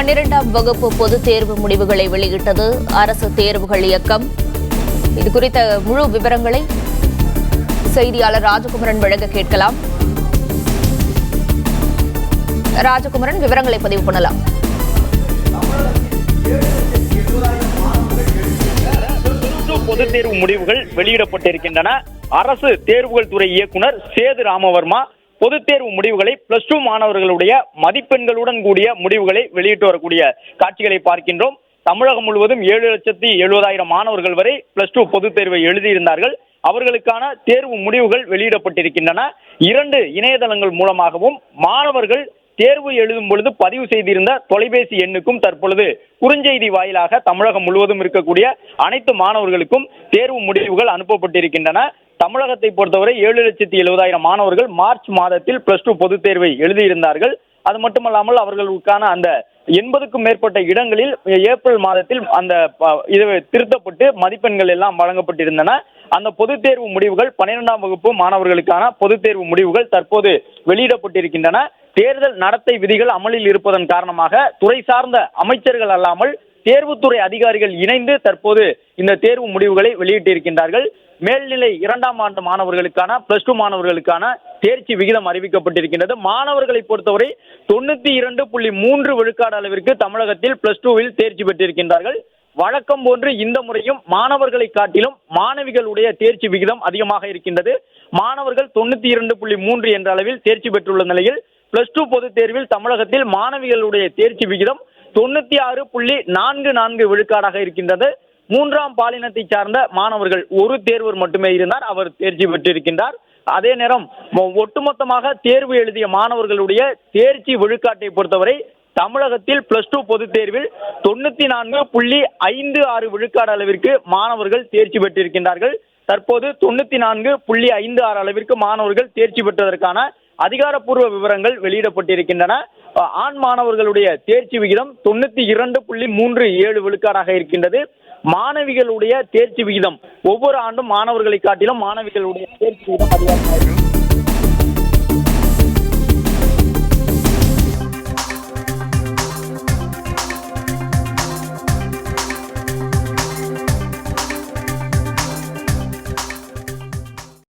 12ஆம் வகுப்பு பொதுத் தேர்வு முடிவுகளை வெளியிட்டது அரசு தேர்வுகள் இயக்கம். இதுகுறித்த முழு விவரங்களை செய்தியாளர் ராஜகுமரன் வழங்க கேட்கலாம். ராஜகுமரன், விவரங்களை பதிவு பண்ணலாம். பொதுத் தேர்வு முடிவுகள் வெளியிடப்பட்டிருக்கின்றன. அரசு தேர்வுகள் துறை இயக்குனர் சேது ராமவர்மா பொதுத் தேர்வு முடிவுகளை +2 மாணவர்களுடைய மதிப்பெண்களுடன் கூடிய முடிவுகளை வெளியிட்டு வரக்கூடிய காட்சிகளை பார்க்கின்றோம். தமிழகம் முழுவதும் 7,70,000 மாணவர்கள் வரை +2 பொதுத் தேர்வை எழுதியிருந்தார்கள். அவர்களுக்கான தேர்வு முடிவுகள் வெளியிடப்பட்டிருக்கின்றன. 2 இணையதளங்கள் மூலமாகவும் மாணவர்கள் தேர்வு எழுதும் பொழுது பதிவு செய்திருந்த தொலைபேசி எண்ணுக்கும் தற்பொழுது குறுஞ்செய்தி வாயிலாக தமிழகம் முழுவதும் இருக்கக்கூடிய அனைத்து மாணவர்களுக்கும் தேர்வு முடிவுகள் அனுப்பப்பட்டிருக்கின்றன. தமிழகத்தை பொறுத்தவரை 7,70,000 மாணவர்கள் மார்ச் மாதத்தில் +2 பொதுத் தேர்வை எழுதியிருந்தார்கள். அது மட்டுமல்லாமல் அவர்களுக்கான அந்த 80க்கும் மேற்பட்ட இடங்களில் ஏப்ரல் மாதத்தில் அந்த இது திருத்தப்பட்டு மதிப்பெண்கள் எல்லாம் வழங்கப்பட்டிருந்தன. அந்த பொதுத் தேர்வு முடிவுகள் 12ஆம் வகுப்பு மாணவர்களுக்கான பொதுத் தேர்வு முடிவுகள் தற்போது வெளியிடப்பட்டிருக்கின்றன. தேர்தல் நடத்தை விதிகள் அமலில் இருப்பதன் காரணமாக துறை சார்ந்த அமைச்சர்கள் அல்லாமல் தேர்வுத்துறை அதிகாரிகள் இணைந்து தற்போது இந்த தேர்வு முடிவுகளை வெளியிட்டிருக்கின்றார்கள். மேல்நிலை 2ஆம் ஆண்டு மாணவர்களுக்கான +2 மாணவர்களுக்கான தேர்ச்சி விகிதம் அறிவிக்கப்பட்டிருக்கின்றது. மாணவர்களை பொறுத்தவரை 92.3 விழுக்காடு அளவிற்கு தமிழகத்தில் +2வில் தேர்ச்சி பெற்றிருக்கின்றார்கள். வழக்கம் போன்று இந்த முறையும் மாணவர்களை காட்டிலும் மாணவிகளுடைய தேர்ச்சி விகிதம் அதிகமாக இருக்கின்றது. மாணவர்கள் 92.3 என்ற அளவில் தேர்ச்சி பெற்றுள்ள நிலையில் +2 பொதுத் தேர்வில் தமிழகத்தில் மாணவிகளுடைய தேர்ச்சி விகிதம் 96.44 விழுக்காடாக இருக்கின்றது. 3ஆம் பாலினத்தை சார்ந்த மாணவர்கள் ஒரு தேர்வர் மட்டுமே இருந்தார், அவர் தேர்ச்சி பெற்றிருக்கின்றார். அதே நேரம் ஒட்டுமொத்தமாக தேர்வு எழுதிய மாணவர்களுடைய தேர்ச்சி விழுக்காட்டை பொறுத்தவரை தமிழகத்தில் +2 பொதுத் தேர்வில் 94.56 விழுக்காடு அளவிற்கு மாணவர்கள் தேர்ச்சி பெற்றிருக்கின்றார்கள். தற்போது 94.56 அளவிற்கு மாணவர்கள் தேர்ச்சி பெற்றதற்கான அதிகாரப்பூர்வ விவரங்கள் வெளியிடப்பட்டிருக்கின்றன. ஆண் மாணவர்களுடைய தேர்ச்சி விகிதம் 92.37 விழுக்காடாக இருக்கின்றது. மாணவிகளுடைய தேர்ச்சி விகிதம் ஒவ்வொரு ஆண்டும் மாணவர்களை காட்டிலும் மாணவிகளுடைய தேர்ச்சி விகிதம் அதிகமாக இருக்கும்.